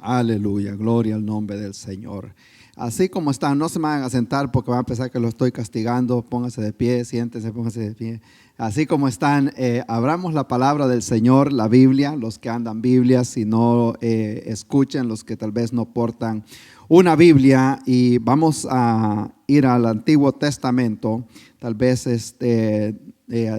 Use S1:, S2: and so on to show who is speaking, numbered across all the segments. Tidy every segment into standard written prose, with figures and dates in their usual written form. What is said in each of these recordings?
S1: Aleluya, gloria al nombre del Señor. Así como están, no se me van a sentar porque van a pensar que lo estoy castigando. Pónganse de pie, siéntense, pónganse de pie. Así como están, abramos la palabra del Señor, la Biblia. Los que andan Biblias, si no escuchen, los que tal vez no portan una Biblia, y vamos a ir al Antiguo Testamento. Tal vez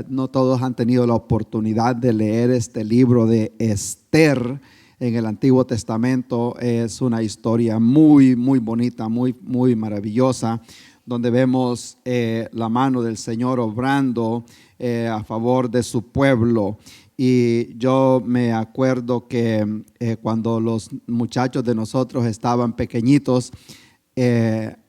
S1: no todos han tenido la oportunidad de leer este libro de Esther. En el Antiguo Testamento es una historia muy, muy bonita, muy, muy maravillosa, donde vemos la mano del Señor obrando a favor de su pueblo. Y yo me acuerdo que cuando los muchachos de nosotros estaban pequeñitos,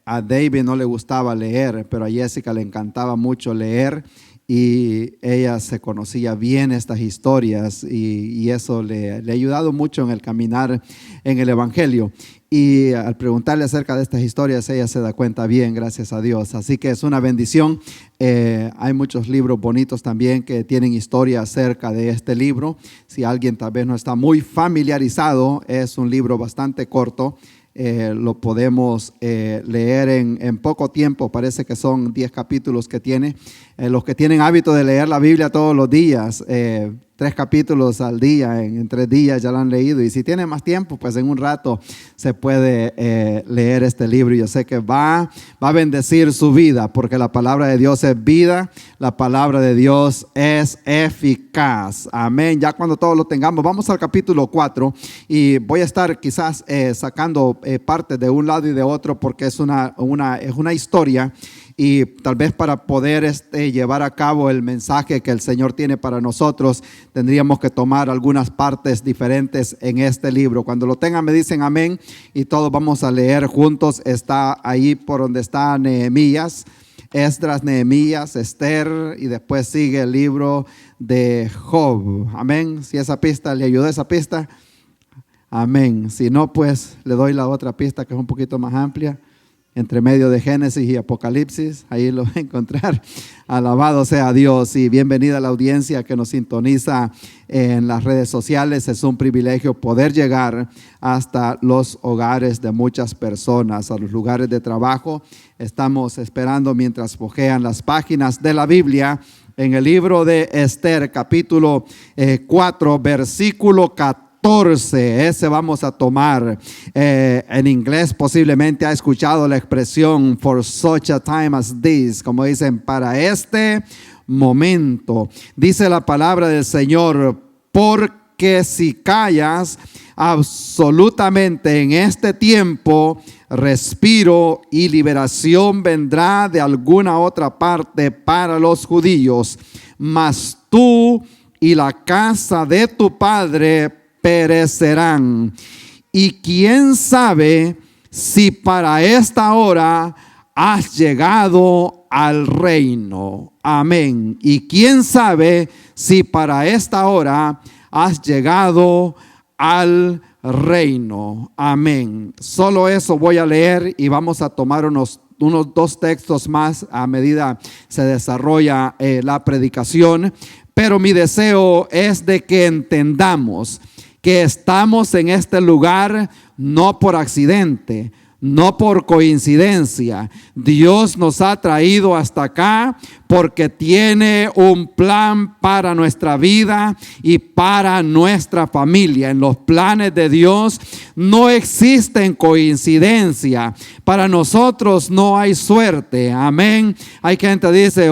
S1: a David no le gustaba leer, pero a Jessica le encantaba mucho leer. Y ella se conocía bien estas historias y eso le ha ayudado mucho en el caminar en el Evangelio. Y al preguntarle acerca de estas historias, ella se da cuenta bien, gracias a Dios. Así que es una bendición. Hay muchos libros bonitos también que tienen historia acerca de este libro. Si alguien tal vez no está muy familiarizado, es un libro bastante corto. Lo podemos leer en poco tiempo. Parece que son 10 capítulos que tiene. Los que tienen hábito de leer la Biblia todos los días, 3 capítulos al día, en 3 días ya lo han leído. Y si tienen más tiempo, pues en un rato se puede leer este libro. Y yo sé que va a bendecir su vida, porque la palabra de Dios es vida, la palabra de Dios es eficaz. Amén. Ya cuando todos lo tengamos, vamos al capítulo 4 y voy a estar quizás sacando partes de un lado y de otro, porque es una historia. Y tal vez para poder llevar a cabo el mensaje que el Señor tiene para nosotros, tendríamos que tomar algunas partes diferentes en este libro. Cuando lo tengan me dicen amén y todos vamos a leer juntos. Está ahí por donde está Nehemías, Esdras, Nehemías, Esther, y después sigue el libro de Job. Amén. Si esa pista le ayudó, esa pista, amén. Si no, pues le doy la otra pista que es un poquito más amplia. Entre medio de Génesis y Apocalipsis, ahí lo va a encontrar. Alabado sea Dios y bienvenida a la audiencia que nos sintoniza en las redes sociales. Es un privilegio poder llegar hasta los hogares de muchas personas, a los lugares de trabajo. Estamos esperando mientras hojean las páginas de la Biblia en el libro de Esther, capítulo 4, versículo 14. Ese vamos a tomar. En inglés posiblemente ha escuchado la expresión for such a time as this, como dicen, para este momento. Dice la palabra del Señor: porque si callas absolutamente en este tiempo, respiro y liberación vendrá de alguna otra parte para los judíos, mas tú y la casa de tu padre perecerán. Y quién sabe si para esta hora has llegado al reino. Amén. Y quién sabe si para esta hora has llegado al reino. Amén. Solo eso voy a leer y vamos a tomar unos 2 textos más a medida se desarrolla la predicación. Pero mi deseo es de que entendamos que estamos en este lugar no por accidente, no por coincidencia. Dios nos ha traído hasta acá porque tiene un plan para nuestra vida y para nuestra familia. En los planes de Dios no existen coincidencia. Para nosotros no hay suerte. Amén. Hay gente que dice,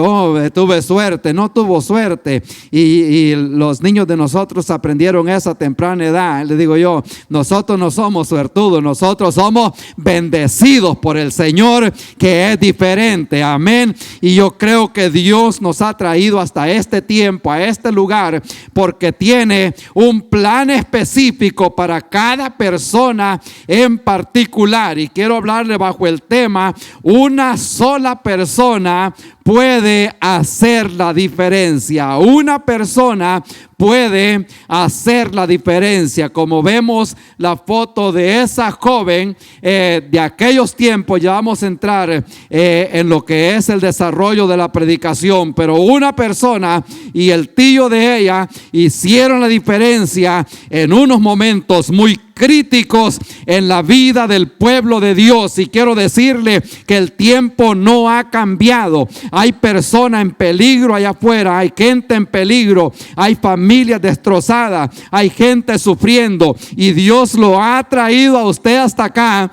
S1: tuve suerte. No tuvo suerte. Y los niños de nosotros aprendieron eso a temprana edad. Le digo yo, nosotros no somos suertudos, nosotros somos bendecidos por el Señor, que es diferente. Amén. Y yo creo que Dios nos ha traído hasta este tiempo, a este lugar, porque tiene un plan específico para cada persona en particular. Y quiero hablarle bajo el tema: una sola persona puede hacer la diferencia. Una persona puede hacer la diferencia. Como vemos la foto de esa joven de aquellos tiempos, ya vamos a entrar en lo que es el desarrollo de la predicación, pero una persona y el tío de ella hicieron la diferencia en unos momentos muy críticos en la vida del pueblo de Dios. Y quiero decirle que el tiempo no ha cambiado. Hay personas en peligro allá afuera, hay gente en peligro, hay familias destrozadas, hay gente sufriendo, y Dios lo ha traído a usted hasta acá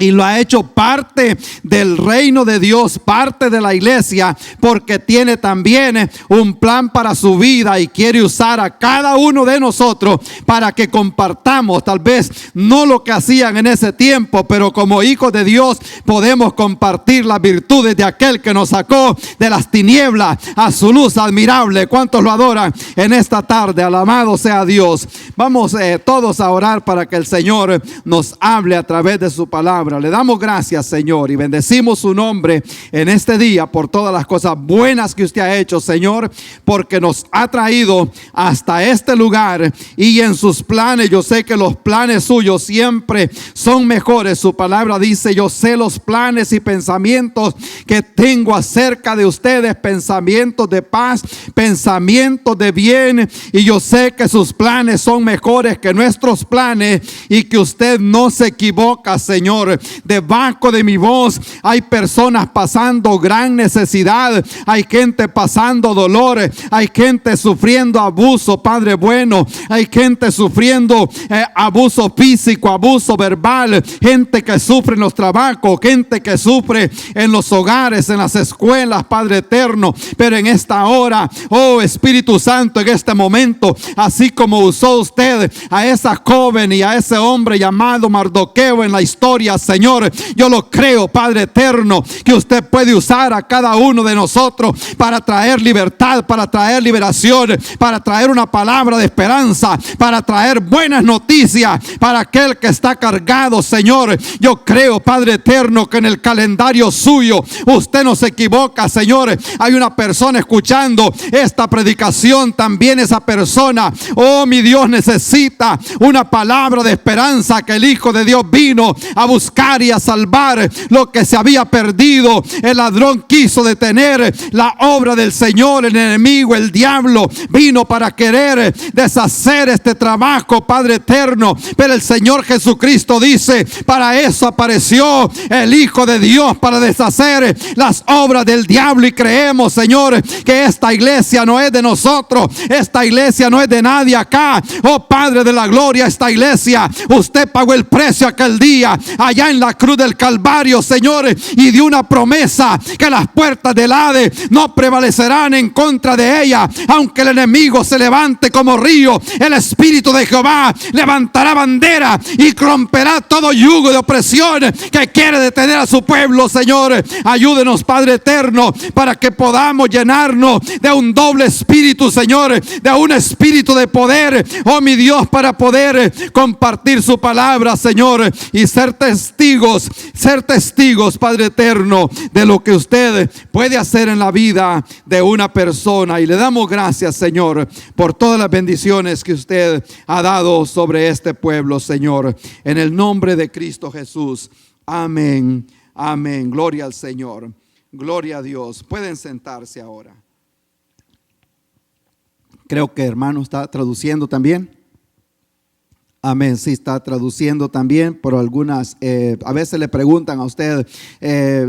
S1: y lo ha hecho parte del reino de Dios, parte de la iglesia, porque tiene también un plan para su vida y quiere usar a cada uno de nosotros para que compartamos, tal vez no lo que hacían en ese tiempo, pero como hijos de Dios podemos compartir las virtudes de aquel que nos sacó de las tinieblas a su luz admirable. ¿Cuántos lo adoran en esta tarde? Alabado sea Dios. Vamos todos a orar para que el Señor nos hable a través de su palabra. Le damos gracias, Señor, y bendecimos su nombre en este día por todas las cosas buenas que usted ha hecho, Señor, porque nos ha traído hasta este lugar, y en sus planes, yo sé que los planes suyos siempre son mejores. Su palabra dice: yo sé los planes y pensamientos que tengo acerca de ustedes, pensamientos de paz, pensamientos de bien, y yo sé que sus planes son mejores que nuestros planes, y que usted no se equivoca, Señor. Debajo de mi voz hay personas pasando gran necesidad, hay gente pasando dolores, hay gente sufriendo abuso, Padre bueno, hay gente sufriendo abuso físico, abuso verbal, gente que sufre en los trabajos, gente que sufre en los hogares, en las escuelas, Padre eterno. Pero en esta hora, oh Espíritu Santo, en este momento, así como usó usted a esa joven y a ese hombre llamado Mardoqueo en la historia, Señor, yo lo creo, Padre eterno, que usted puede usar a cada uno de nosotros para traer libertad, para traer liberación, para traer una palabra de esperanza, para traer buenas noticias para aquel que está cargado, Señor. Yo creo, Padre eterno, que en el calendario suyo usted no se equivoca, Señor. Hay una persona escuchando esta predicación, también esa persona, oh mi Dios, necesita una palabra de esperanza, que el Hijo de Dios vino a buscar y a salvar lo que se había perdido. El ladrón quiso detener la obra del Señor. El enemigo, el diablo, vino para querer deshacer este trabajo, Padre eterno. Pero el Señor Jesucristo dice: para eso apareció el Hijo de Dios, para deshacer las obras del diablo. Y creemos, Señor, que esta iglesia no es de nosotros, esta iglesia no es de nadie acá. Oh Padre de la gloria, esta iglesia, usted pagó el precio aquel día allá en la cruz del Calvario, Señor, y dio una promesa: que las puertas del Hades no prevalecerán en contra de ella. Aunque el enemigo se levante como río, el Espíritu de Jehová levantará bandera y romperá todo yugo de opresión que quiere detener a su pueblo, Señor. Ayúdenos, Padre eterno, para que podamos llenarnos de un doble espíritu, Señor, de un espíritu de poder, oh mi Dios, para poder compartir su palabra, Señor, y ser testigos, Padre eterno, de lo que usted puede hacer en la vida de una persona. Y le damos gracias, Señor, por todas las bendiciones que usted ha dado sobre este pueblo, Señor, en el nombre de Cristo Jesús. Amén, amén. Gloria al Señor, gloria a Dios. Pueden sentarse ahora. Creo que hermano está traduciendo también. Amén, sí está traduciendo también, por algunas, a veces le preguntan a usted,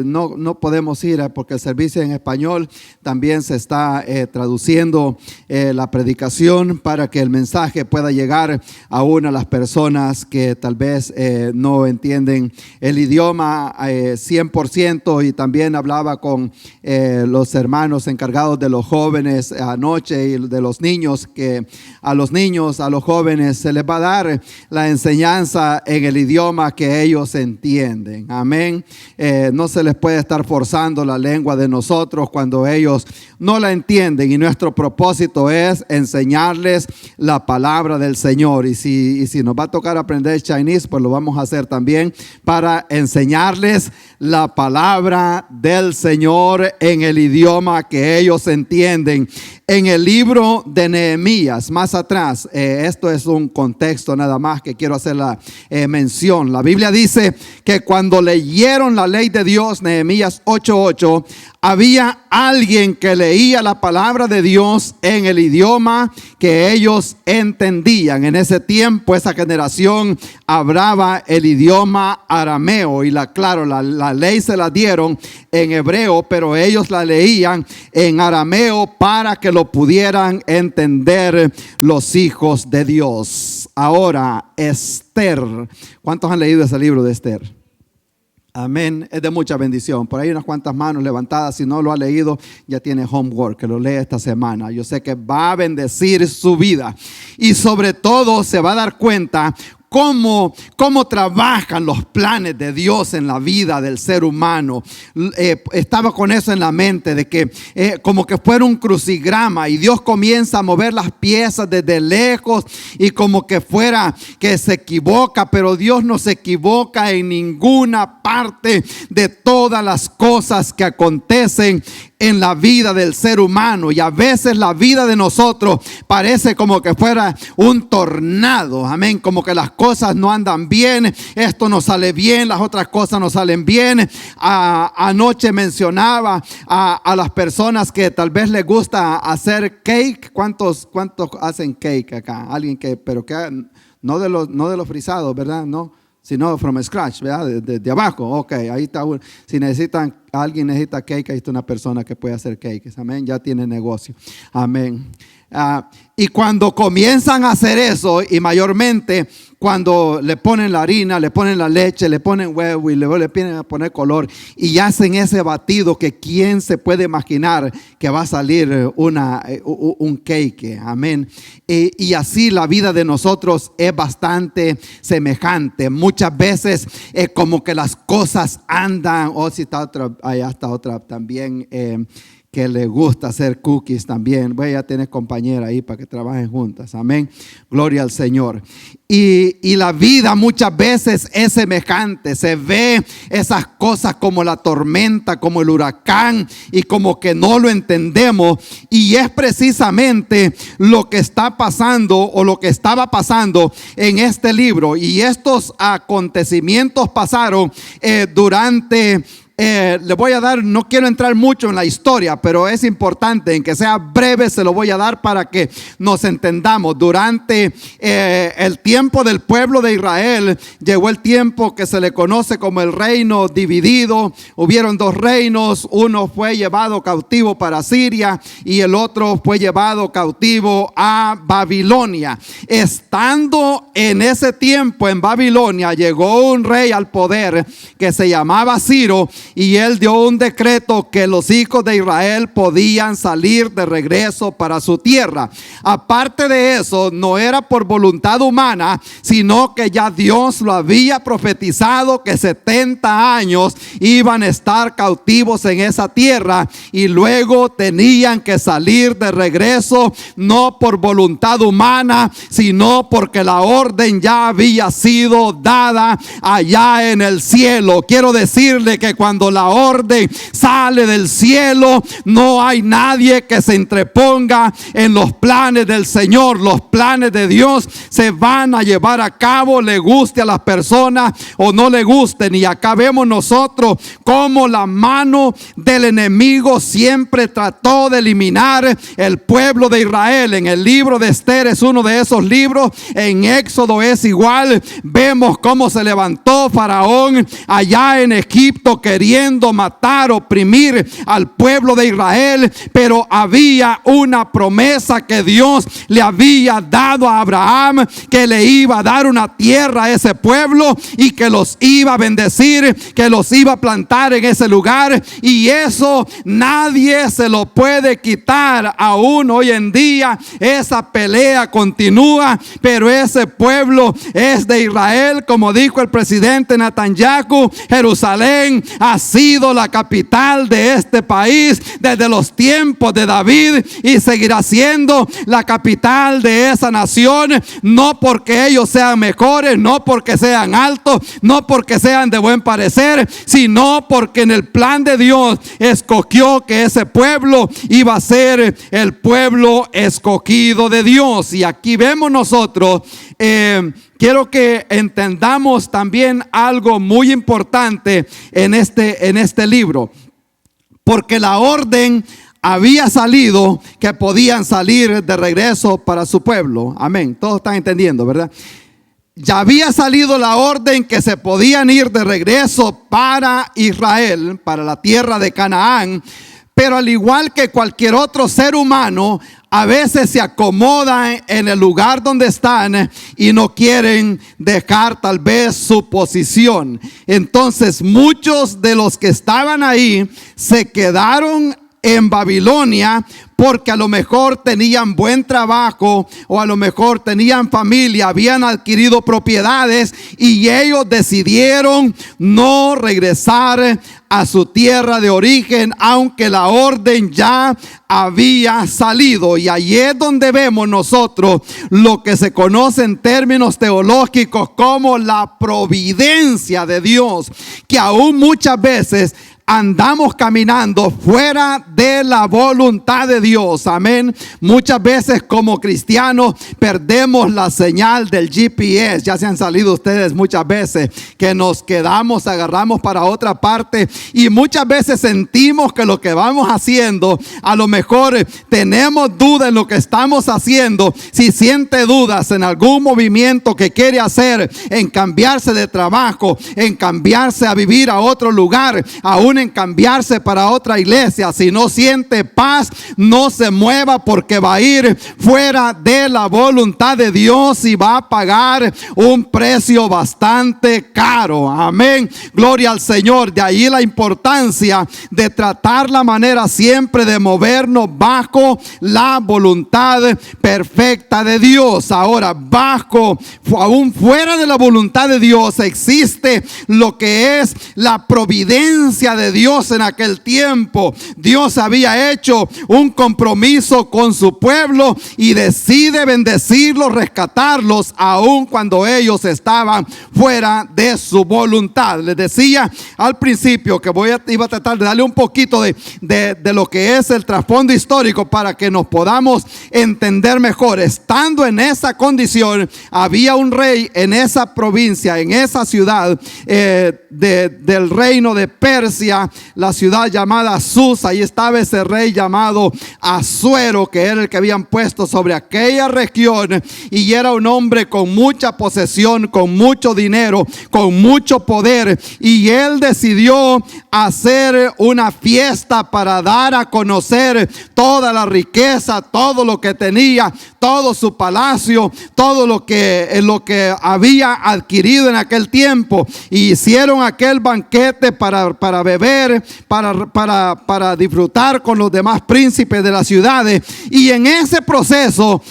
S1: no podemos ir porque el servicio en español también se está traduciendo la predicación para que el mensaje pueda llegar a una de las personas que tal vez no entienden el idioma 100%. Y también hablaba con los hermanos encargados de los jóvenes anoche y de los niños, que a los niños, a los jóvenes se les va a dar la enseñanza en el idioma que ellos entienden. Amén. No se les puede estar forzando la lengua de nosotros cuando ellos no la entienden, y nuestro propósito es enseñarles la palabra del Señor. Y si nos va a tocar aprender Chinese, pues lo vamos a hacer también para enseñarles la palabra del Señor en el idioma que ellos entienden. En el libro de Nehemías, más atrás, esto es un contexto nada nada más que quiero hacer la mención. La Biblia dice que cuando leyeron la ley de Dios, Nehemías 8:8, había alguien que leía la palabra de Dios en el idioma que ellos entendían. En ese tiempo, esa generación hablaba el idioma arameo y la ley se la dieron en hebreo, pero ellos la leían en arameo para que lo pudieran entender los hijos de Dios. Ahora, Esther. ¿Cuántos han leído ese libro de Esther? Amén, es de mucha bendición. Por ahí unas cuantas manos levantadas. Si no lo ha leído, ya tiene homework, que lo lea esta semana. Yo sé que va a bendecir su vida. Y sobre todo se va a dar cuenta cómo trabajan los planes de Dios en la vida del ser humano. Estaba con eso en la mente, de que como que fuera un crucigrama, y Dios comienza a mover las piezas desde lejos, y como que fuera que se equivoca, pero Dios no se equivoca en ninguna parte de todas las cosas que acontecen en la vida del ser humano. Y a veces la vida de nosotros parece como que fuera un tornado, amén, como que las cosas no andan bien, esto no sale bien, las otras cosas no salen bien. Anoche mencionaba a las personas que tal vez les gusta hacer cake. ¿Cuántos hacen cake acá? Alguien pero que no de los frisados, ¿verdad? No, sino from scratch, ¿verdad? De abajo. Ok, ahí está. Si alguien necesita cake, ahí está una persona que puede hacer cakes. Amén, ya tiene negocio. Amén. Y cuando comienzan a hacer eso, y mayormente cuando le ponen la harina, le ponen la leche, le ponen huevo y luego le vienen a poner color, y hacen ese batido, que quién se puede imaginar que va a salir un cake. Amén. Y así la vida de nosotros es bastante semejante. Muchas veces como que las cosas andan. Si está otra, allá está otra también, que le gusta hacer cookies también. Voy a tener compañera ahí para que trabajen juntas. Amén. Gloria al Señor. Y la vida muchas veces es semejante. Se ve esas cosas como la tormenta, como el huracán, y como que no lo entendemos. Y es precisamente lo que está pasando, o lo que estaba pasando en este libro. Y estos acontecimientos pasaron durante... le voy a dar, no quiero entrar mucho en la historia, pero es importante, en que sea breve se lo voy a dar para que nos entendamos. Durante el tiempo del pueblo de Israel, llegó el tiempo que se le conoce como el reino dividido. Hubieron dos reinos, uno fue llevado cautivo para Siria y el otro fue llevado cautivo a Babilonia. Estando en ese tiempo en Babilonia, llegó un rey al poder que se llamaba Ciro, y él dio un decreto que los hijos de Israel podían salir de regreso para su tierra. Aparte de eso, no era por voluntad humana, sino que ya Dios lo había profetizado, que 70 años iban a estar cautivos en esa tierra, y luego tenían que salir de regreso, no por voluntad humana, sino porque la orden ya había sido dada allá en el cielo. Quiero decirle que cuando la orden sale del cielo, no hay nadie que se entreponga en los planes del Señor. Los planes de Dios se van a llevar a cabo, le guste a las personas o no le gusten. Y acá vemos nosotros cómo la mano del enemigo siempre trató de eliminar el pueblo de Israel. En el libro de Esther es uno de esos libros. En Éxodo es igual. Vemos cómo se levantó Faraón allá en Egipto queriendo matar, oprimir al pueblo de Israel, pero había una promesa que Dios le había dado a Abraham, que le iba a dar una tierra a ese pueblo y que los iba a bendecir, que los iba a plantar en ese lugar, y eso nadie se lo puede quitar. Aún hoy en día esa pelea continúa, pero ese pueblo es de Israel. Como dijo el presidente Netanyahu, Jerusalén ha sido la capital de este país desde los tiempos de David y seguirá siendo la capital de esa nación, no porque ellos sean mejores, no porque sean altos, no porque sean de buen parecer, sino porque en el plan de Dios escogió que ese pueblo iba a ser el pueblo escogido de Dios. Y aquí vemos nosotros, quiero que entendamos también algo muy importante en este libro, porque la orden había salido que podían salir de regreso para su pueblo. Amén. Todos están entendiendo, ¿verdad? Ya había salido la orden que se podían ir de regreso para Israel, para la tierra de Canaán. Pero al igual que cualquier otro ser humano, a veces se acomodan en el lugar donde están y no quieren dejar tal vez su posición. Entonces muchos de los que estaban ahí se quedaron en Babilonia porque a lo mejor tenían buen trabajo o a lo mejor tenían familia, habían adquirido propiedades y ellos decidieron no regresar a su tierra de origen, aunque la orden ya había salido. Y ahí es donde vemos nosotros lo que se conoce en términos teológicos como la providencia de Dios, que aún muchas veces andamos caminando fuera de la voluntad de Dios. Amén. Muchas veces como cristianos perdemos la señal del GPS. Ya se han salido ustedes muchas veces que nos quedamos, agarramos para otra parte y muchas veces sentimos que lo que vamos haciendo, a lo mejor tenemos duda en lo que estamos haciendo. Si siente dudas en algún movimiento que quiere hacer, en cambiarse de trabajo, en cambiarse a vivir a otro lugar, aún en cambiarse para otra iglesia, si no siente paz, no se mueva, porque va a ir fuera de la voluntad de Dios y va a pagar un precio bastante caro. Amén. Gloria al Señor. De ahí la importancia de tratar la manera siempre de movernos bajo la voluntad perfecta de Dios. Ahora, aún fuera de la voluntad de Dios, existe lo que es la providencia de Dios. En aquel tiempo Dios había hecho un compromiso con su pueblo y decide bendecirlos, rescatarlos, aun cuando ellos estaban fuera de su voluntad. Les decía al principio que iba a tratar de darle un poquito de lo que es el trasfondo histórico para que nos podamos entender mejor. Estando en esa condición, había un rey en esa provincia, en esa ciudad del reino de Persia, la ciudad llamada Sus. Ahí estaba ese rey llamado Asuero, que era el que habían puesto sobre aquella región, y era un hombre con mucha posesión, con mucho dinero, con mucho poder, y él decidió hacer una fiesta para dar a conocer toda la riqueza, todo lo que tenía, todo su palacio, todo lo que había adquirido en aquel tiempo. Y hicieron aquel banquete para beber, para disfrutar con los demás príncipes de las ciudades. Y en ese proceso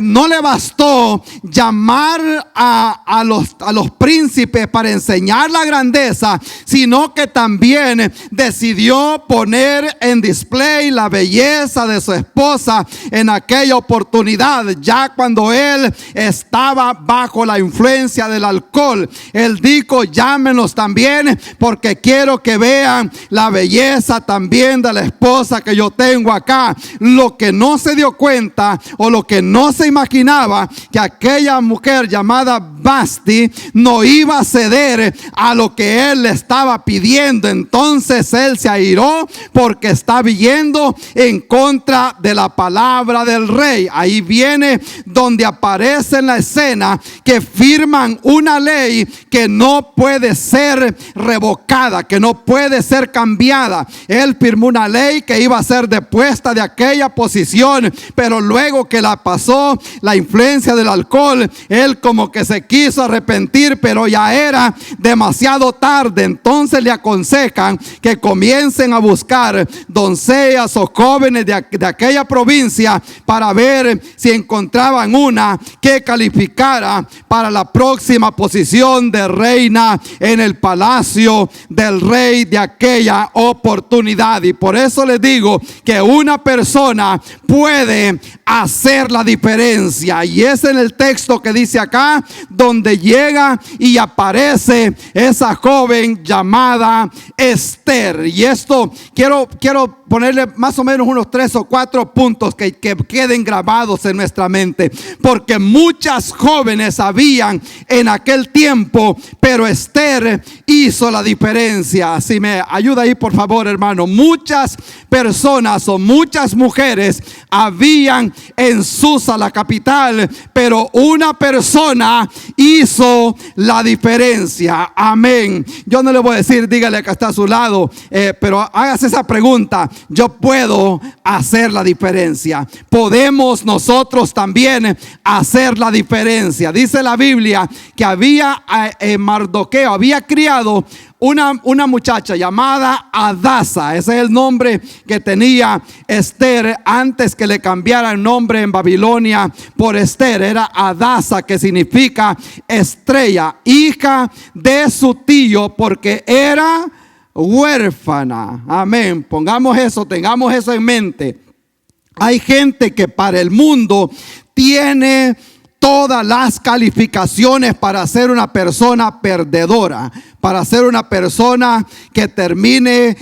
S1: no le bastó llamar a los príncipes para enseñar la grandeza, sino que también decidió poner en display la belleza de su esposa en aquella oportunidad. Ya cuando él estaba bajo la influencia del alcohol, él dijo: llámenos también, porque quiero que vean la belleza también de la esposa que yo tengo acá. Lo que no se dio cuenta, o lo que no se imaginaba, que aquella mujer llamada Vasti no iba a ceder a lo que él le estaba pidiendo. Entonces él se airó porque está yendo en contra de la palabra del rey. Ahí viene donde aparece en la escena que firman una ley que no puede ser revocada, que no puede ser cambiada. Él firmó una ley que iba a ser depuesta de aquella posición, pero luego que la pasó la influencia del alcohol, él como que se quiso arrepentir, pero ya era demasiado tarde. Entonces le aconsejan que comiencen a buscar doncellas o jóvenes de aquella provincia para ver si encontraban una que calificara para la próxima posición de reina en el palacio del rey de aquella oportunidad. Y por eso les digo que una persona puede hacer la diferencia. Y es en el texto que dice acá, donde llega y aparece esa joven llamada Esther. Y esto quiero ponerle más o menos unos 3 o 4 puntos que queden grabados en nuestra mente, porque muchas jóvenes habían en aquel tiempo, pero Esther hizo la diferencia. Si me ayuda ahí, por favor, hermano. Muchas personas o muchas mujeres habían en Susa, la capital, pero una persona hizo la diferencia. Amén. Yo no le voy a decir, dígale que está a su lado, pero hágase esa pregunta: yo puedo hacer la diferencia. Podemos nosotros también hacer la diferencia. Dice la Biblia que había Mardoqueo había criado una muchacha llamada Adasa. Ese es el nombre que tenía Esther antes que le cambiara el nombre en Babilonia por Esther. Era Adasa, que significa estrella, hija de su tío, porque era huérfana. Amén. Pongamos eso, tengamos eso en mente. Hay gente que para el mundo tiene todas las calificaciones para ser una persona perdedora, para ser una persona que termine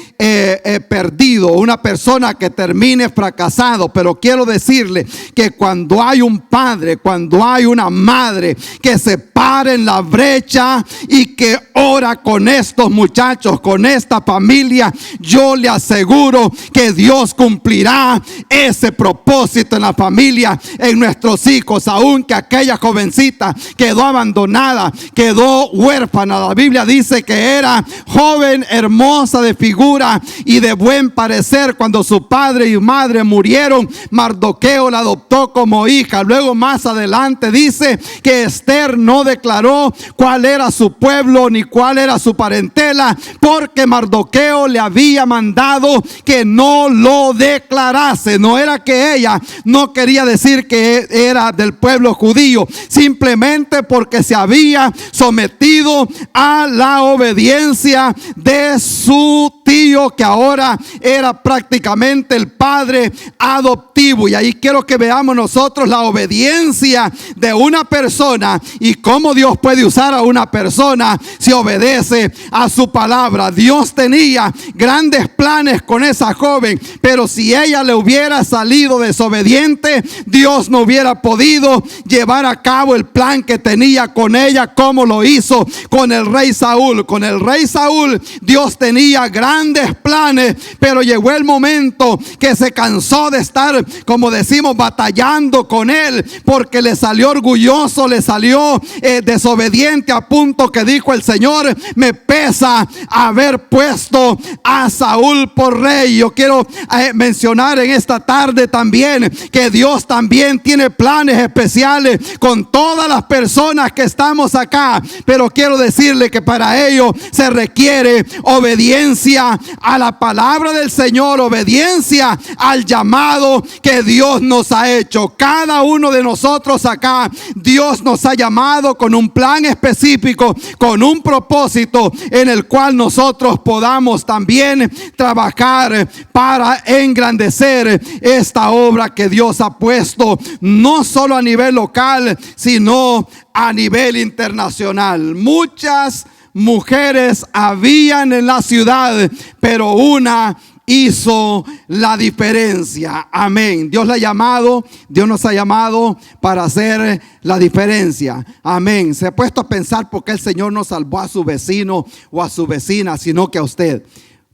S1: perdido, una persona que termine fracasado. Pero quiero decirle que cuando hay un padre, cuando hay una madre que se para en la brecha y que ora con estos muchachos, con esta familia, yo le aseguro que Dios cumplirá ese propósito en la familia, en nuestros hijos. Aunque aquella jovencita quedó abandonada, quedó huérfana, la Biblia dice que era joven, hermosa de figura y de buen parecer. Cuando su padre y madre murieron, Mardoqueo la adoptó como hija. Luego más adelante dice que Esther no declaró cuál era su pueblo ni cuál era su parentela, porque Mardoqueo le había mandado que no lo declarase. No era que ella no quería decir que era del pueblo judío, simplemente porque se había sometido a la obediencia de su tío, que ahora era prácticamente el padre adoptivo. Y ahí quiero que veamos nosotros la obediencia de una persona y cómo Dios puede usar a una persona si obedece a su palabra. Dios tenía grandes planes con esa joven, pero si ella le hubiera salido desobediente, Dios no hubiera podido llevar a cabo el plan que tenía con ella, como lo hizo con el rey Saúl. Con el rey Saúl Dios tenía grandes planes, pero llegó el momento que se cansó de estar, como decimos, batallando con él, porque le salió orgulloso, le salió desobediente, a punto que dijo: el Señor, me pesa haber puesto a Saúl por rey. Yo quiero mencionar en esta tarde también que Dios también tiene planes especiales con todas las personas que estamos acá, pero quiero decirle que para ello se requiere obediencia a la palabra del Señor, obediencia al llamado que Dios nos ha hecho. Cada uno de nosotros acá, Dios nos ha llamado con un plan específico, con un propósito en el cual nosotros podamos también trabajar para engrandecer esta obra que Dios ha puesto, no solo a nivel local, sino a nivel internacional. Muchas mujeres habían en la ciudad, pero una hizo la diferencia. Amén. Dios la ha llamado, Dios nos ha llamado para hacer la diferencia. Amén. Se ha puesto a pensar por qué el Señor no salvó a su vecino o a su vecina, sino que a usted.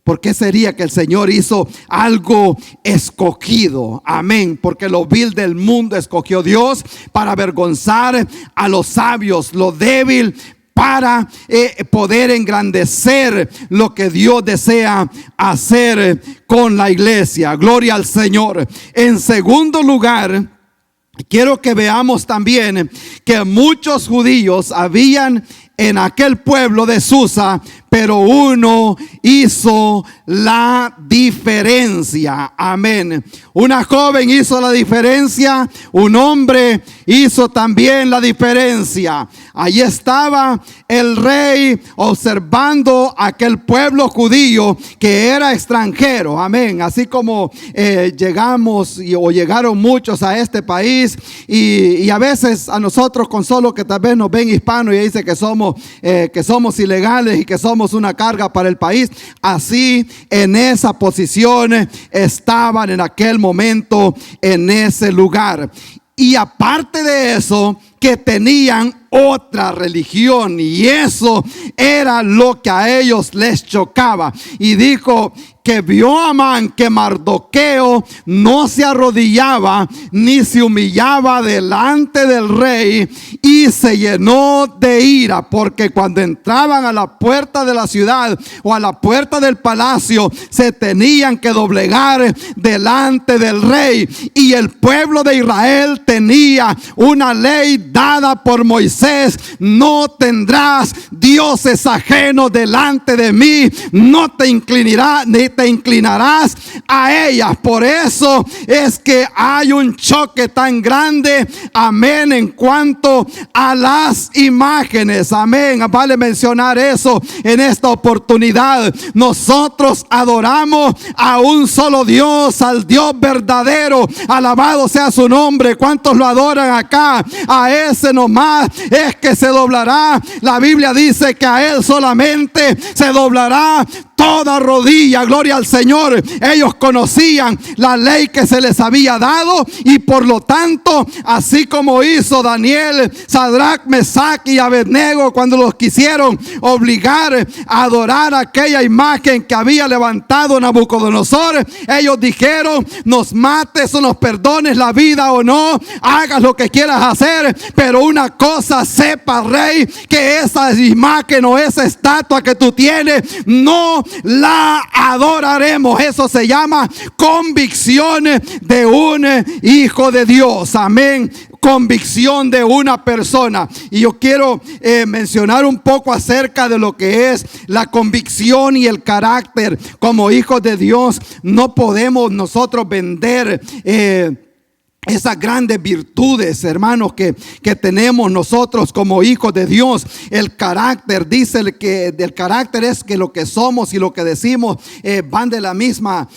S1: ¿Por qué sería que el Señor hizo algo escogido? Amén. Porque lo vil del mundo escogió Dios para avergonzar a los sabios, lo débil para poder engrandecer lo que Dios desea hacer con la iglesia. Gloria al Señor. En segundo lugar, quiero que veamos también que muchos judíos habían en aquel pueblo de Susa, pero uno hizo la diferencia. Amén. Una joven hizo la diferencia, un hombre hizo también la diferencia. Allí estaba el rey observando a aquel pueblo judío que era extranjero. Amén. Así como llegamos o llegaron muchos a este país y a veces a nosotros con solo que tal vez nos ven hispanos y dice que somos ilegales y que somos una carga para el país. Así en esa posición estaban en aquel momento en ese lugar. Y aparte de eso, que tenían otra religión, y eso era lo que a ellos les chocaba. Y dijo que vio a Amán que Mardoqueo no se arrodillaba ni se humillaba delante del rey, y se llenó de ira, porque cuando entraban a la puerta de la ciudad o a la puerta del palacio se tenían que doblegar delante del rey. Y el pueblo de Israel tenía una ley dada por Moisés: no tendrás dioses ajenos delante de mí, no te inclinarás ni te inclinarás a ellas. Por eso es que hay un choque tan grande, amén, en cuanto a las imágenes. Amén, vale mencionar eso en esta oportunidad. Nosotros adoramos a un solo Dios, al Dios verdadero, alabado sea su nombre. ¿Cuántos lo adoran acá? A ese nomás es que se doblará. La Biblia dice que a él solamente se doblará toda rodilla. Gloria al Señor. Ellos conocían la ley que se les había dado, y por lo tanto, así como hizo Daniel, Sadrach, Mesach y Abednego cuando los quisieron obligar a adorar aquella imagen que había levantado Nabucodonosor, ellos dijeron: nos mates o nos perdones la vida o no, hagas lo que quieras hacer, pero una cosa sepa, rey, que esa imagen o esa estatua que tú tienes no la adoraremos. Eso se llama convicción de un hijo de Dios. Amén. Convicción de una persona. Y yo quiero mencionar un poco acerca de lo que es la convicción y el carácter. Como hijos de Dios no podemos nosotros vender esas grandes virtudes, hermanos, que tenemos nosotros como hijos de Dios. El carácter, dice que del carácter es que lo que somos y lo que decimos van de la misma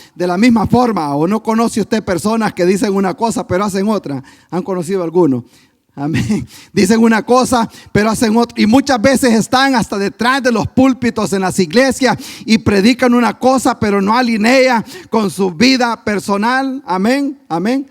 S1: forma. ¿O no conoce usted personas que dicen una cosa pero hacen otra? ¿Han conocido algunos? Amén. Dicen una cosa pero hacen otra, y muchas veces están hasta detrás de los púlpitos en las iglesias y predican una cosa pero no alinea con su vida personal. Amén, amén.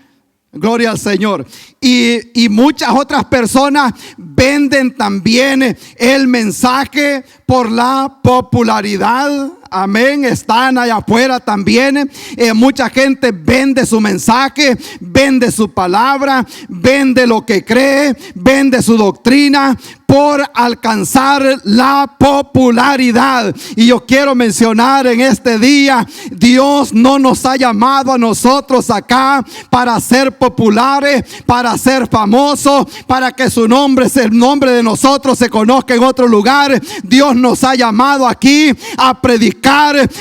S1: Gloria al Señor. Y muchas otras personas venden también el mensaje por la popularidad. Amén. Están allá afuera también. Mucha gente vende su mensaje, vende su palabra, vende lo que cree, vende su doctrina por alcanzar la popularidad. Y yo quiero mencionar en este día: Dios no nos ha llamado a nosotros acá para ser populares, para ser famosos, para que su nombre, el nombre de nosotros, se conozca en otro lugar. Dios nos ha llamado aquí a predicar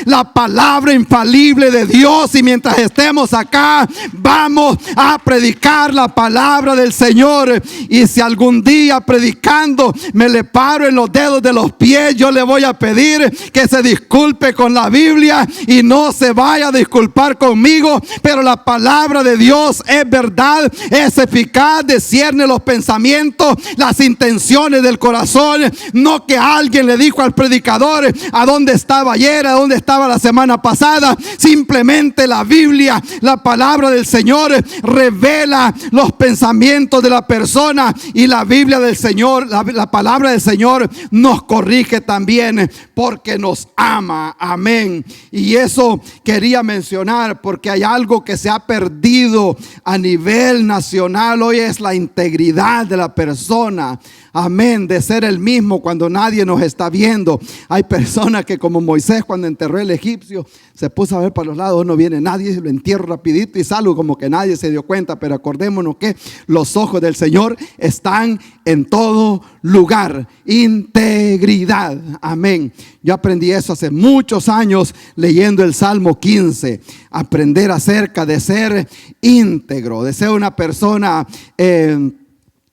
S1: la palabra infalible de Dios, y mientras estemos acá vamos a predicar la palabra del Señor. Y si algún día predicando me le paro en los dedos de los pies, yo le voy a pedir que se disculpe con la Biblia y no se vaya a disculpar conmigo. Pero la palabra de Dios es verdad, es eficaz, discierne los pensamientos, las intenciones del corazón. No que alguien le dijo al predicador a dónde estaba ayer, a dónde estaba la semana pasada. Simplemente la Biblia, la palabra del Señor, revela los pensamientos de la persona, y la Biblia del Señor, la palabra del Señor nos corrige también porque nos ama. Amén. Y eso quería mencionar porque hay algo que se ha perdido a nivel nacional hoy: es la integridad de la persona. Amén, de ser el mismo cuando nadie nos está viendo. Hay personas que, como Moisés cuando enterró el egipcio, se puso a ver para los lados: no viene nadie, lo entierro rapidito y salgo como que nadie se dio cuenta. Pero acordémonos que los ojos del Señor están en todo lugar. Integridad. Amén. Yo aprendí eso hace muchos años leyendo el Salmo 15. Aprender acerca de ser íntegro, de ser una persona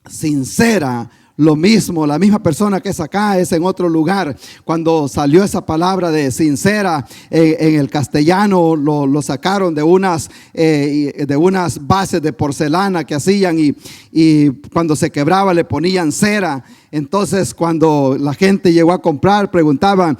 S1: sincera. Lo mismo, la misma persona que es acá es en otro lugar. Cuando salió esa palabra de sincera en el castellano, lo sacaron de unas bases de porcelana que hacían y cuando se quebraba le ponían cera. Entonces cuando la gente llegó a comprar preguntaban,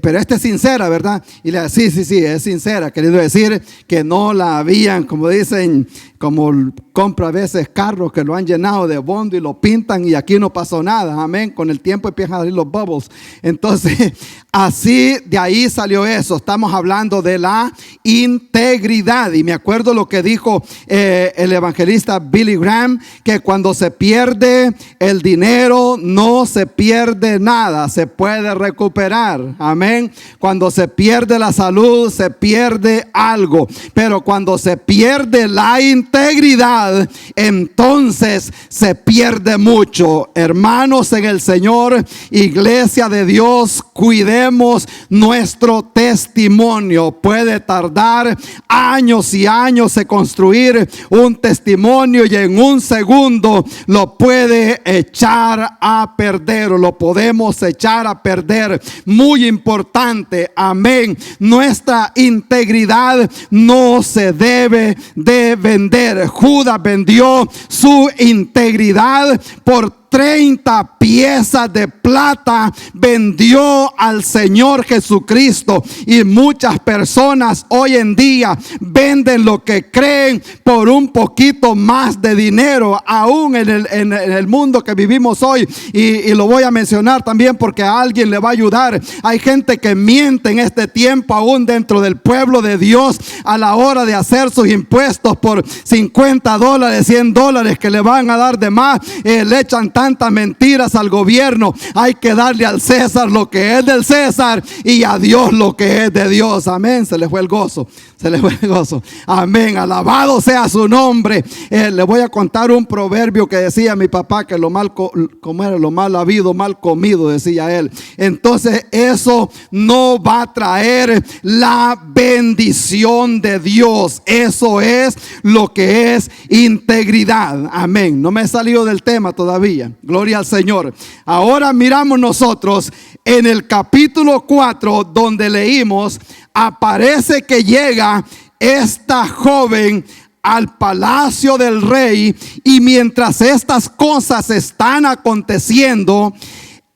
S1: pero esta es sincera, ¿verdad? Y le decían, sí, es sincera, queriendo decir que no la habían, como dicen, como compra a veces carros que lo han llenado de bondo y lo pintan y aquí no pasó nada, amén. Con el tiempo empiezan a salir los bubbles. Entonces así de ahí salió eso. Estamos hablando de la integridad. Y me acuerdo lo que dijo el evangelista Billy Graham, que cuando se pierde el dinero no se pierde nada, se puede recuperar, amén. Cuando se pierde la salud se pierde algo, pero cuando se pierde la integridad, entonces se pierde mucho. Hermanos en el Señor, iglesia de Dios, cuidemos nuestro testimonio. Puede tardar años y años en construir un testimonio y en un segundo lo puede echar a perder, o lo podemos echar a perder. Muy importante, amén. Nuestra integridad no se debe de vender. Judas vendió su integridad por 30 piezas de plata, vendió al Señor Jesucristo. Y muchas personas hoy en día venden lo que creen por un poquito más de dinero, aún en el mundo que vivimos hoy. Y lo voy a mencionar también porque a alguien le va a ayudar. Hay gente que miente en este tiempo aún dentro del pueblo de Dios a la hora de hacer sus impuestos por $50, $100 que le van a dar de más. Le echan tantas mentiras al gobierno. Hay que darle al César lo que es del César y a Dios lo que es de Dios. Amén. Se le fue el gozo. Amén. Alabado sea su nombre. Le voy a contar un proverbio que decía mi papá, que lo mal habido, mal comido, decía él. Entonces eso no va a traer la bendición de Dios. Eso es lo que es integridad. Amén. No me he salido del tema todavía. Gloria al Señor. Ahora miramos nosotros en el capítulo 4, donde leímos, aparece que llega esta joven al palacio del rey, y mientras estas cosas están aconteciendo,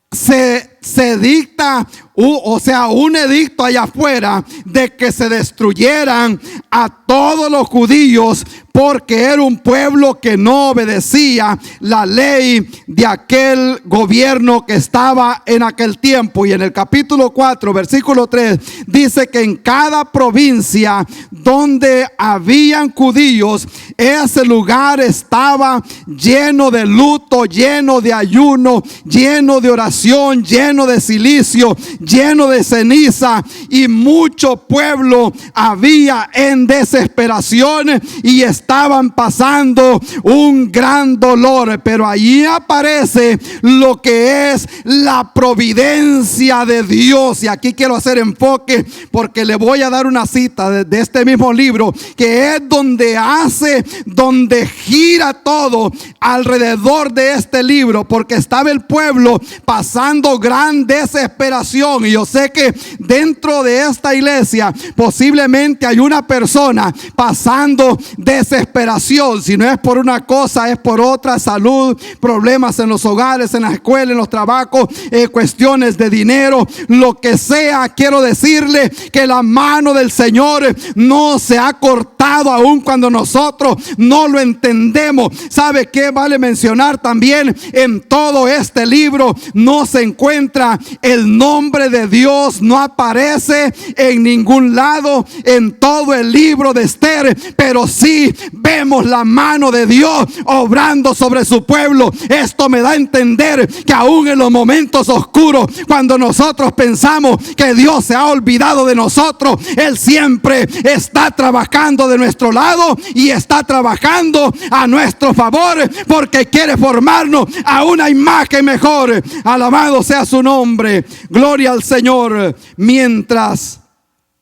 S1: se dicta un edicto allá afuera de que se destruyeran a todos los judíos, porque era un pueblo que no obedecía la ley de aquel gobierno que estaba en aquel tiempo. Y en el capítulo 4, versículo 3, dice que en cada provincia donde habían judíos, ese lugar estaba lleno de luto, lleno de ayuno, lleno de oración, lleno de silicio, lleno de ceniza, y mucho pueblo había en desesperación y estaban pasando un gran dolor. Pero allí aparece lo que es la providencia de Dios. Y aquí quiero hacer enfoque porque le voy a dar una cita de este mismo libro, que es donde gira todo alrededor de este libro, porque estaba el pueblo pasando gran desesperación. Y yo sé que dentro de esta iglesia posiblemente hay una persona pasando desesperación. Si no es por una cosa, es por otra: salud, problemas en los hogares, en la escuela, en los trabajos, cuestiones de dinero, lo que sea. Quiero decirle que la mano del Señor no se ha cortado aún cuando nosotros no lo entendemos. ¿Sabe qué vale mencionar también? En todo este libro no se encuentra encuentra el nombre de Dios, no aparece en ningún lado en todo el libro de Esther, pero sí vemos la mano de Dios obrando sobre su pueblo. Esto me da a entender que aún en los momentos oscuros, cuando nosotros pensamos que Dios se ha olvidado de nosotros, Él siempre está trabajando de nuestro lado y está trabajando a nuestro favor, porque quiere formarnos a una imagen mejor. Alabado sea su nombre. Gloria al Señor. Mientras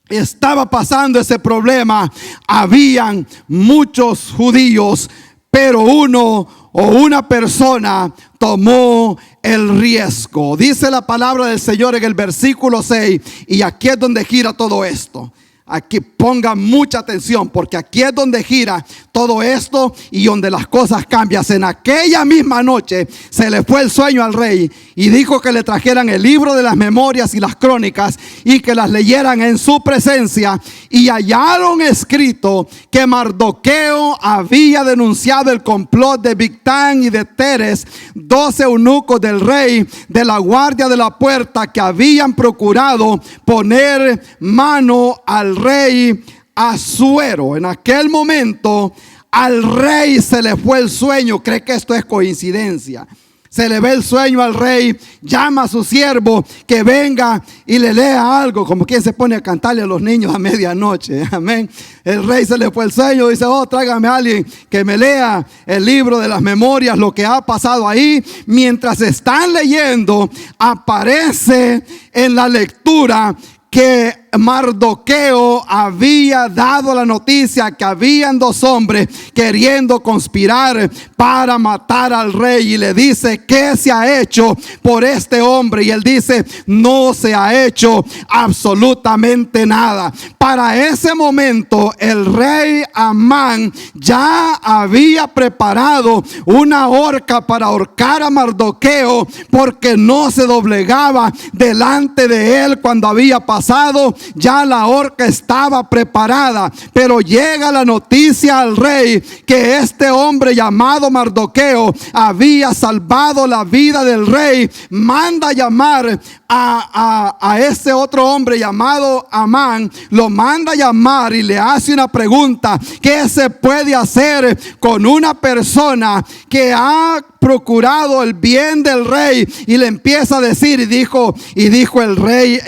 S1: estaba pasando ese problema, habían muchos judíos, pero uno o una persona tomó el riesgo. Dice la palabra del Señor en el versículo 6, y aquí es donde gira todo esto. Aquí ponga mucha atención, porque aquí es donde gira todo esto y donde las cosas cambian. En aquella misma noche se le fue el sueño al rey y dijo que le trajeran el libro de las memorias y las crónicas y que las leyeran en su presencia, y hallaron escrito que Mardoqueo había denunciado el complot de Bigtán y de Teres, 12 eunucos del rey de la guardia de la puerta, que habían procurado poner mano al rey Asuero. En aquel momento al rey se le fue el sueño. ¿Cree que esto es coincidencia? Se le ve el sueño al rey, llama a su siervo que venga y le lea algo, como quien se pone a cantarle a los niños a medianoche. Amén. El rey se le fue el sueño, dice: oh, tráigame a alguien que me lea el libro de las memorias, lo que ha pasado ahí. Mientras están leyendo, aparece en la lectura que Mardoqueo había dado la noticia que habían dos hombres queriendo conspirar para matar al rey, y le dice: ¿qué se ha hecho por este hombre? Y él dice: no se ha hecho absolutamente nada. Para ese momento el rey Amán ya había preparado una horca para ahorcar a Mardoqueo, porque no se doblegaba delante de él cuando había pasado. Ya la horca estaba preparada, pero llega la noticia al rey que este hombre llamado Mardoqueo había salvado la vida del rey. Manda llamar a ese otro hombre llamado Amán, lo manda llamar y le hace una pregunta: ¿qué se puede hacer con una persona que ha procurado el bien del rey? Y le empieza a decir, y dijo el rey,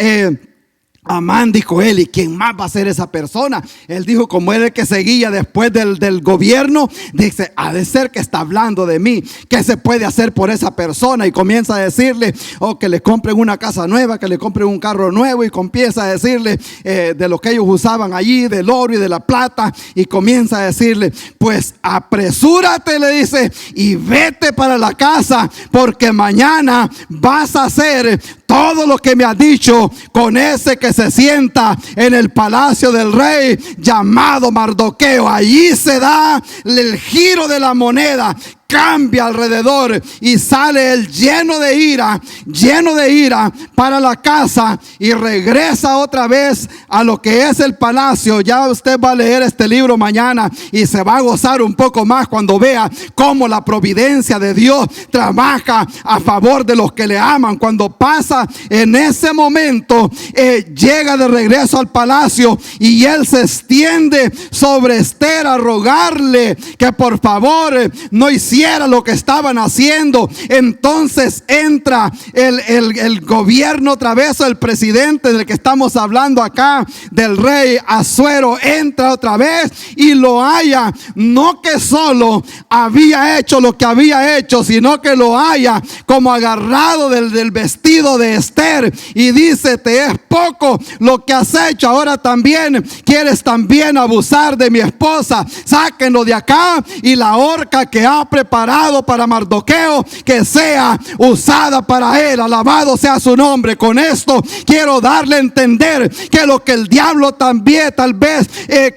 S1: Amán, dijo él: ¿y quién más va a ser esa persona? Él dijo, como era el que seguía después del gobierno, dice: ha de ser que está hablando de mí. ¿Qué se puede hacer por esa persona? Y comienza a decirle: que le compren una casa nueva, que le compren un carro nuevo, y comienza a decirle de lo que ellos usaban allí, del oro y de la plata, y comienza a decirle: pues apresúrate, le dice, y vete para la casa, porque mañana vas a hacer todo lo que me has dicho con ese que se sienta en el palacio del rey llamado Mardoqueo. Allí se da el giro de la moneda. Cambia alrededor y sale él lleno de ira para la casa, y regresa otra vez a lo que es el palacio. Ya usted va a leer este libro mañana y se va a gozar un poco más cuando vea cómo la providencia de Dios trabaja a favor de los que le aman. Cuando pasa en ese momento, llega de regreso al palacio y él se extiende sobre Esther a rogarle que por favor no hiciera lo que estaban haciendo. Entonces entra el gobierno otra vez, el presidente del que estamos hablando acá, del rey Asuero, entra otra vez y lo halla. No que solo había hecho lo que había hecho, sino que lo halla como agarrado del vestido de Esther, y dice: te es poco lo que has hecho, ahora también quieres también abusar de mi esposa. Sáquenlo de acá, y la horca que ha preparado para Mardoqueo, que sea usada para él. Alabado sea su nombre. Con esto quiero darle a entender que lo que el diablo también tal vez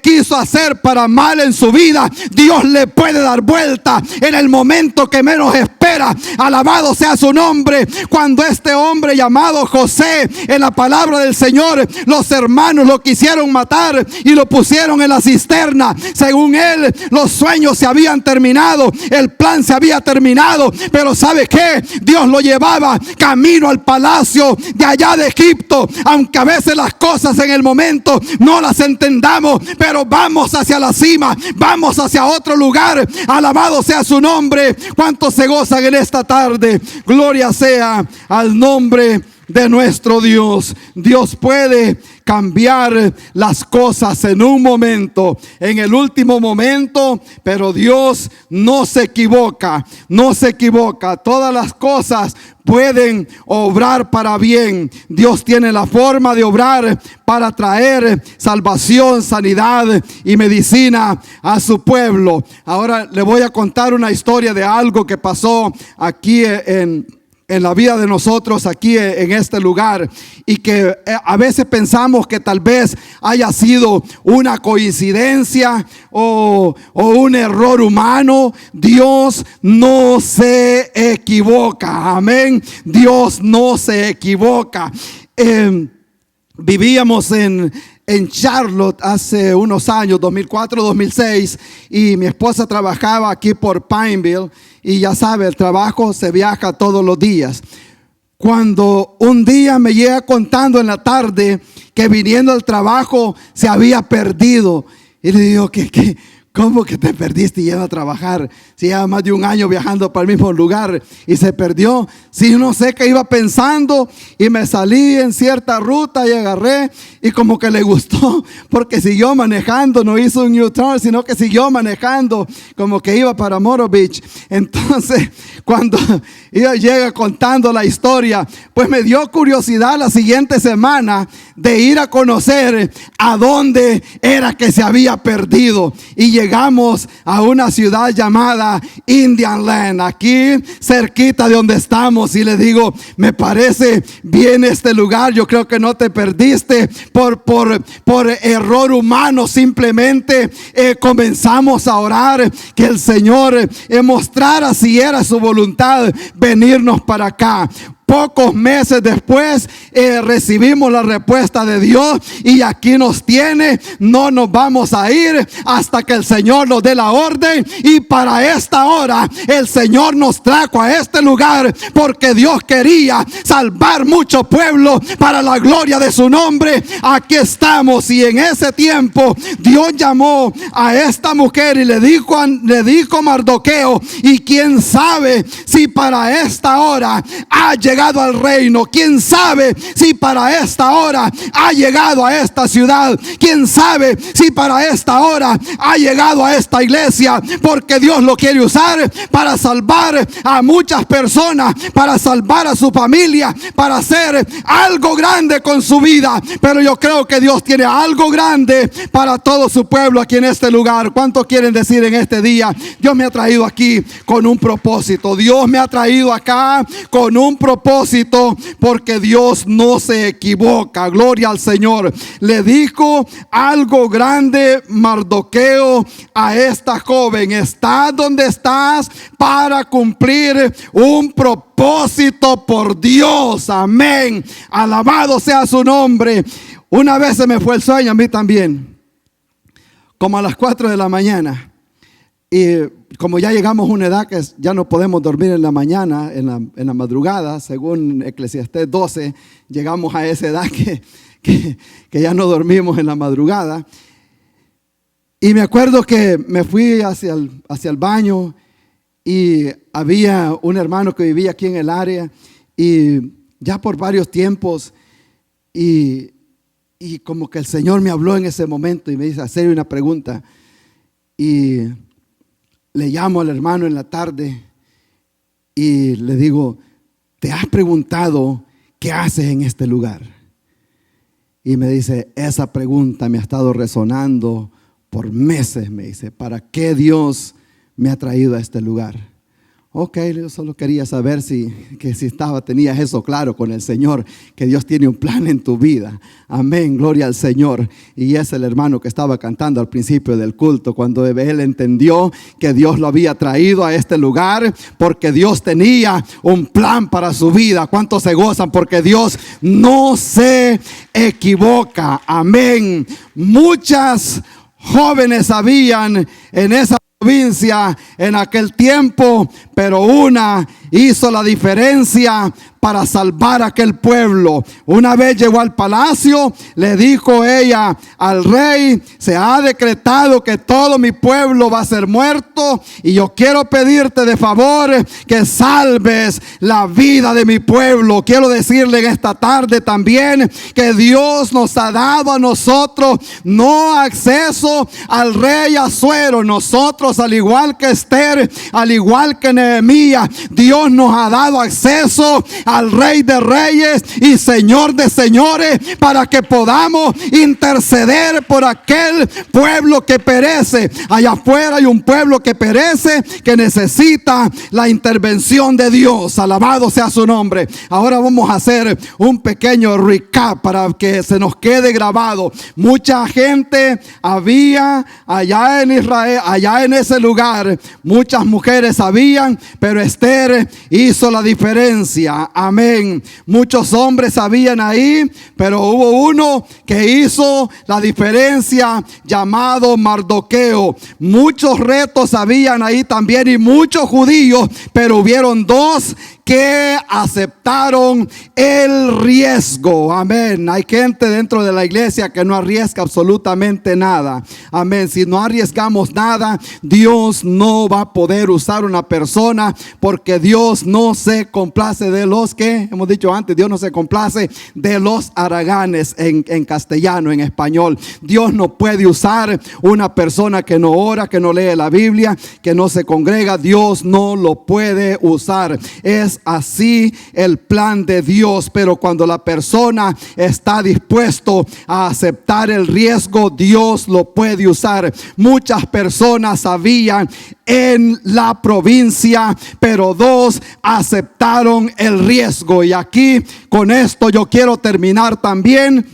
S1: quiso hacer para mal en su vida, Dios le puede dar vuelta en el momento que menos espera. espera. Alabado sea su nombre. Cuando este hombre llamado José, en la palabra del Señor, los hermanos lo quisieron matar y lo pusieron en la cisterna. Según él, los sueños se habían terminado, el plan se había terminado, pero ¿sabe qué? Dios lo llevaba camino al palacio de allá de Egipto. Aunque a veces las cosas en el momento no las entendamos, pero vamos hacia la cima, vamos hacia otro lugar. Alabado sea su nombre. ¿Cuántos se gozan en esta tarde? Gloria sea al nombre de nuestro Dios. Dios puede cambiar las cosas en un momento, en el último momento, pero Dios no se equivoca, no se equivoca. Todas las cosas pueden obrar para bien. Dios tiene la forma de obrar para traer salvación, sanidad y medicina a su pueblo. Ahora le voy a contar una historia de algo que pasó aquí en la vida de nosotros aquí en este lugar, y que a veces pensamos que tal vez haya sido una coincidencia o un error humano. Dios no se equivoca, amén. Dios no se equivoca. Vivíamos en Charlotte hace unos años, 2004, 2006, y mi esposa trabajaba aquí por Pineville, y ya sabe, el trabajo se viaja todos los días. Cuando un día me llega contando en la tarde que viniendo al trabajo se había perdido, y le digo, ¿cómo que te perdiste yendo a trabajar? Si lleva más de un año viajando para el mismo lugar y se perdió. Si no sé qué iba pensando, y me salí en cierta ruta y agarré, y como que le gustó porque siguió manejando, no hizo un U-turn, sino que siguió manejando como que iba para Moro Beach. Entonces, cuando ella llega contando la historia, pues me dio curiosidad la siguiente semana de ir a conocer a dónde era que se había perdido. Y llegamos a una ciudad llamada Indian Land, aquí cerquita de donde estamos, y le digo, me parece bien este lugar. Yo creo que no te perdiste por error humano. Simplemente comenzamos a orar que el Señor mostrara si era su voluntad venirnos para acá. Pocos meses después recibimos la respuesta de Dios, y aquí nos tiene. No nos vamos a ir hasta que el Señor nos dé la orden, y para esta hora el Señor nos trajo a este lugar porque Dios quería salvar mucho pueblo para la gloria de su nombre. Aquí estamos, y en ese tiempo Dios llamó a esta mujer y le dijo Mardoqueo, y quién sabe si para esta hora ha llegado al reino. Quién sabe si para esta hora ha llegado a esta ciudad. Quién sabe si para esta hora ha llegado a esta iglesia, porque Dios lo quiere usar para salvar a muchas personas, para salvar a su familia, para hacer algo grande con su vida. Pero yo creo que Dios tiene algo grande para todo su pueblo aquí en este lugar. ¿Cuántos quieren decir en este día, Dios me ha traído aquí con un propósito? Dios me ha traído acá con un propósito, porque Dios no se equivoca. Gloria al Señor. Le dijo algo grande Mardoqueo a esta joven: estás donde estás para cumplir un propósito por Dios. Amén. Alabado sea su nombre. Una vez se me fue el sueño, a mí también, como a las 4 de la mañana. Y como ya llegamos a una edad que ya no podemos dormir en la mañana, en la madrugada, según Eclesiastés 12, llegamos a esa edad que ya no dormimos en la madrugada. Y me acuerdo que me fui hacia el baño, y había un hermano que vivía aquí en el área, y ya por varios tiempos, y como que el Señor me habló en ese momento y me dice, hacer una pregunta. Y le llamo al hermano en la tarde y le digo, ¿te has preguntado qué haces en este lugar? Y me dice, esa pregunta me ha estado resonando por meses. Me dice, ¿para qué Dios me ha traído a este lugar? Ok, yo solo quería saber si tenías eso claro con el Señor, que Dios tiene un plan en tu vida. Amén, gloria al Señor. Y es el hermano que estaba cantando al principio del culto, cuando él entendió que Dios lo había traído a este lugar porque Dios tenía un plan para su vida. ¿Cuántos se gozan? Porque Dios no se equivoca. Amén. Muchas jóvenes habían en esa provincia en aquel tiempo, pero una hizo la diferencia para salvar a aquel pueblo. Una vez llegó al palacio, le dijo ella al rey: se ha decretado que todo mi pueblo va a ser muerto, y yo quiero pedirte de favor que salves la vida de mi pueblo. Quiero decirle en esta tarde también que Dios nos ha dado a nosotros no acceso al rey Asuero. Nosotros, al igual que Esther, al igual que Nehemías, Dios nos ha dado acceso al Rey de Reyes y Señor de Señores, para que podamos interceder por aquel pueblo que perece. Allá afuera hay un pueblo que perece, que necesita la intervención de Dios. Alabado sea su nombre. Ahora vamos a hacer un pequeño recap para que se nos quede grabado. Mucha gente había allá en Israel, allá en ese lugar. Muchas mujeres habían, pero Esther hizo la diferencia. Amén. Muchos hombres habían ahí, pero hubo uno que hizo la diferencia, llamado Mardoqueo. Muchos retos habían ahí también, y muchos judíos, pero hubieron dos que aceptaron el riesgo. Amén. Hay gente dentro de la iglesia que no arriesga absolutamente nada. Amén. Si no arriesgamos nada, Dios no va a poder usar una persona, porque Dios no se complace de los que, hemos dicho antes, Dios no se complace de los haraganes en castellano, en español. Dios no puede usar una persona que no ora, que no lee la Biblia, que no se congrega. Dios no lo puede usar. Es así el plan de Dios. Pero cuando la persona está dispuesto a aceptar el riesgo, Dios lo puede usar. Muchas personas habían en la provincia, pero dos aceptaron el riesgo. Y aquí con esto yo quiero terminar también.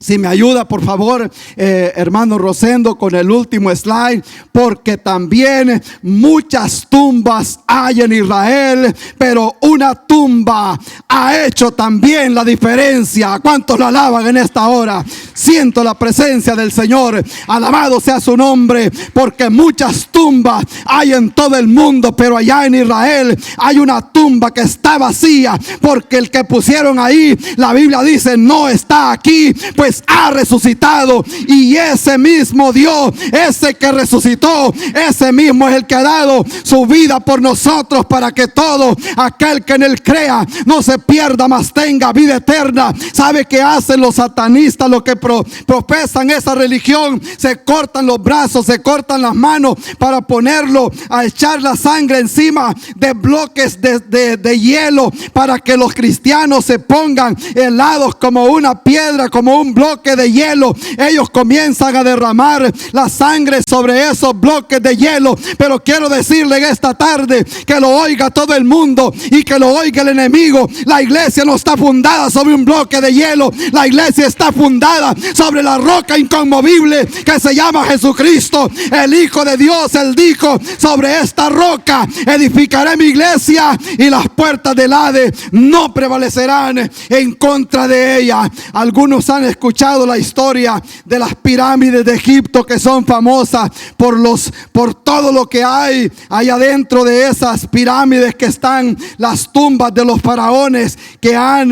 S1: Si me ayuda, por favor, hermano Rosendo, con el último slide, porque también muchas tumbas hay en Israel, pero una tumba ha hecho también la diferencia. ¿Cuántos la alaban en esta hora? Siento la presencia del Señor. Alabado sea su nombre, porque muchas tumbas hay en todo el mundo, pero allá en Israel hay una tumba que está vacía, porque el que pusieron ahí, la Biblia dice, no está aquí, pues ha resucitado. Y ese mismo Dios, ese que resucitó, ese mismo es el que ha dado su vida por nosotros, para que todo aquel que en él crea no se pierda, mas tenga vida eterna. ¿Sabe qué hacen los satanistas? Lo que profesan esa religión: se cortan los brazos, se cortan las manos para ponerlo a echar la sangre encima de bloques de hielo, para que los cristianos se pongan helados como una piedra, como un bloque de hielo. Ellos comienzan a derramar la sangre sobre esos bloques de hielo. Pero quiero decirle en esta tarde, que lo oiga todo el mundo y que lo oiga el enemigo: la iglesia no está fundada sobre un bloque de hielo. La iglesia está fundada sobre la roca inconmovible que se llama Jesucristo, el Hijo de Dios. Él dijo: sobre esta roca edificaré mi iglesia, y las puertas del Hades no prevalecerán en contra de ella. Algunos han escuchado la historia de las pirámides de Egipto, que son famosas por todo lo que hay allá adentro de esas pirámides, que están las tumbas de los faraones que han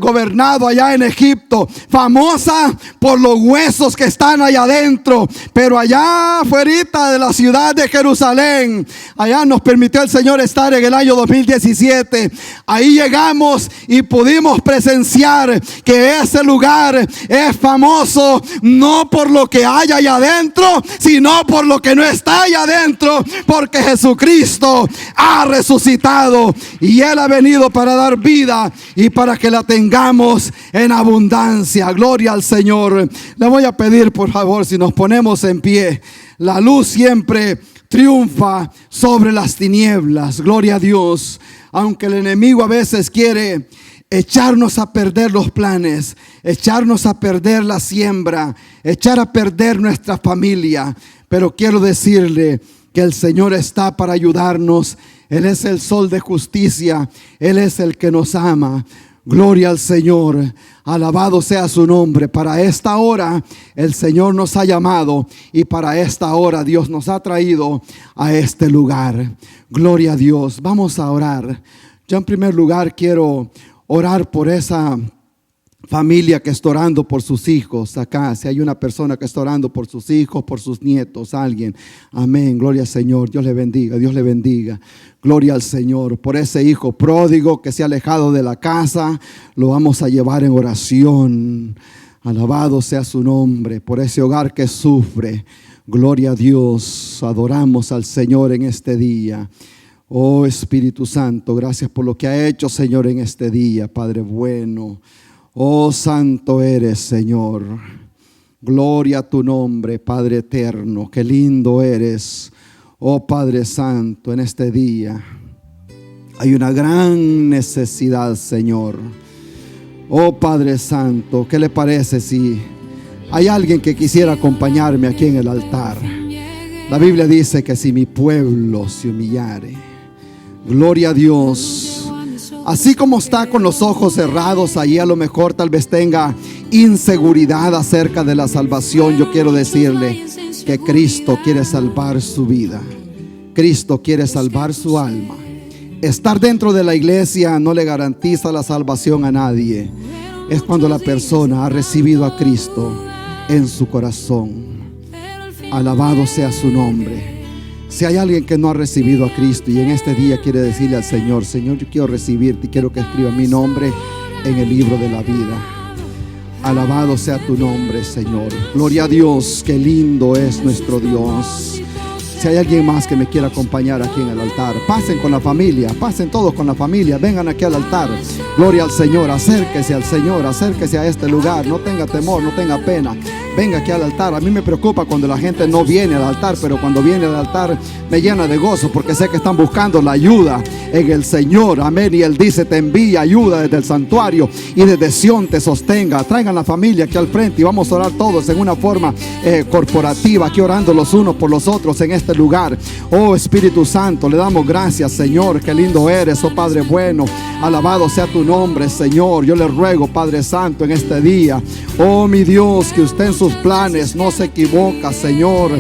S1: gobernado allá en Egipto, famosa por los huesos que están allá adentro. Pero allá afuera de la ciudad de Jerusalén, allá nos permitió el Señor estar en el año 2017. Ahí llegamos y pudimos presenciar que ese lugar es famoso no por lo que hay allá adentro, sino por lo que no está allá adentro, porque Jesucristo ha resucitado y Él ha venido para dar vida y para que la tengamos en abundancia. Gloria al Señor. Le voy a pedir, por favor, si nos ponemos en pie. La luz siempre triunfa sobre las tinieblas. Gloria a Dios. Aunque el enemigo a veces quiere echarnos a perder los planes, echarnos a perder la siembra, echar a perder nuestra familia, pero quiero decirle que el Señor está para ayudarnos. Él es el sol de justicia, Él es el que nos ama. Gloria al Señor, alabado sea su nombre. Para esta hora el Señor nos ha llamado y para esta hora Dios nos ha traído a este lugar. Gloria a Dios. Vamos a orar. Yo en primer lugar quiero orar por esa familia que está orando por sus hijos acá. Si hay una persona que está orando por sus hijos, por sus nietos, alguien. Amén, gloria al Señor. Dios le bendiga, Dios le bendiga. Gloria al Señor. Por ese hijo pródigo que se ha alejado de la casa, lo vamos a llevar en oración. Alabado sea su nombre. Por ese hogar que sufre. Gloria a Dios. Adoramos al Señor en este día. Oh Espíritu Santo, gracias por lo que ha hecho, Señor, en este día, Padre bueno. Oh santo eres, Señor. Gloria a tu nombre, Padre eterno. Qué lindo eres, oh Padre Santo, en este día. Hay una gran necesidad, Señor. Oh Padre Santo, ¿qué le parece si hay alguien que quisiera acompañarme aquí en el altar? La Biblia dice que si mi pueblo se humillare. Gloria a Dios. Así como está con los ojos cerrados, ahí a lo mejor tal vez tenga inseguridad acerca de la salvación. Yo quiero decirle que Cristo quiere salvar su vida. Cristo quiere salvar su alma. Estar dentro de la iglesia no le garantiza la salvación a nadie. Es cuando la persona ha recibido a Cristo en su corazón. Alabado sea su nombre. Si hay alguien que no ha recibido a Cristo y en este día quiere decirle al Señor: Señor, yo quiero recibirte y quiero que escriba mi nombre en el libro de la vida. Alabado sea tu nombre, Señor. Gloria a Dios, qué lindo es nuestro Dios. Si hay alguien más que me quiera acompañar aquí en el altar, pasen con la familia, pasen todos con la familia, vengan aquí al altar. Gloria al Señor, acérquese al Señor, acérquese a este lugar, no tenga temor, no tenga pena. Venga aquí al altar. A mí me preocupa cuando la gente no viene al altar, pero cuando viene al altar me llena de gozo porque sé que están buscando la ayuda en el Señor. Amén. Y Él dice: te envía ayuda desde el santuario y desde Sión te sostenga. Traigan la familia aquí al frente y vamos a orar todos en una forma corporativa, aquí orando los unos por los otros en este lugar. Oh Espíritu Santo, le damos gracias, Señor. Qué lindo eres, oh Padre bueno. Alabado sea tu nombre, Señor. Yo le ruego, Padre Santo, en este día, oh mi Dios, que usted en sus planes no se equivoca, Señor.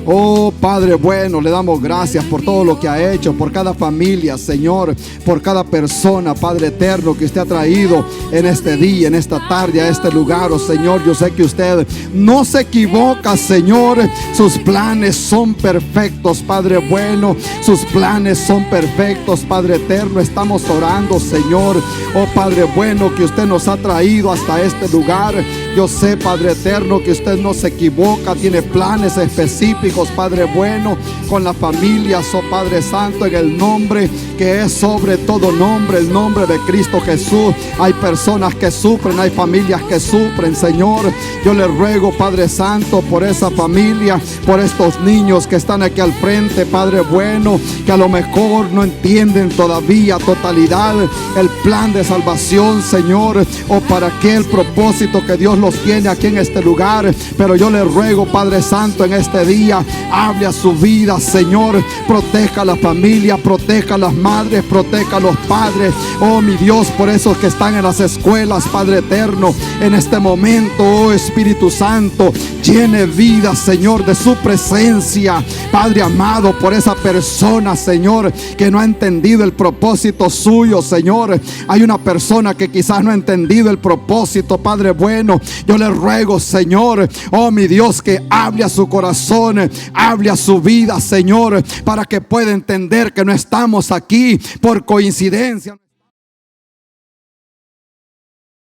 S1: Oh Padre bueno, le damos gracias por todo lo que ha hecho, por cada familia, Señor, por cada persona, Padre eterno, que usted ha traído en este día, en esta tarde, a este lugar. Oh Señor, yo sé que usted no se equivoca, Señor. Sus planes son perfectos, Padre bueno. Sus planes son perfectos, Padre eterno. Estamos orando, Señor, oh Padre bueno, que usted nos ha traído hasta este lugar. Yo sé, Padre eterno, que usted no se equivoca. Tiene planes específicos, Padre bueno, con las familias, oh Padre Santo, en el nombre que es sobre todo nombre, el nombre de Cristo Jesús. Hay personas que sufren, hay familias que sufren, Señor. Yo le ruego, Padre Santo, por esa familia, por estos niños que están aquí al frente, Padre bueno, que a lo mejor no entienden todavía a totalidad el plan de salvación, Señor, o para qué el propósito que Dios los tiene aquí en este lugar. Pero yo le ruego, Padre Santo, en este día, hable a su vida, Señor. Proteja a la familia, proteja a las madres, proteja a los padres. Oh mi Dios, por esos que están en las escuelas, Padre eterno, en este momento, oh Espíritu Santo, llene vida, Señor, de su presencia. Padre amado, por esa persona, Señor, que no ha entendido el propósito suyo, Señor. Hay una persona que quizás no ha entendido el propósito, Padre bueno. Yo le ruego, Señor, oh mi Dios, que hable a su corazón, hable a su vida, Señor, para que pueda entender que no estamos aquí por coincidencia.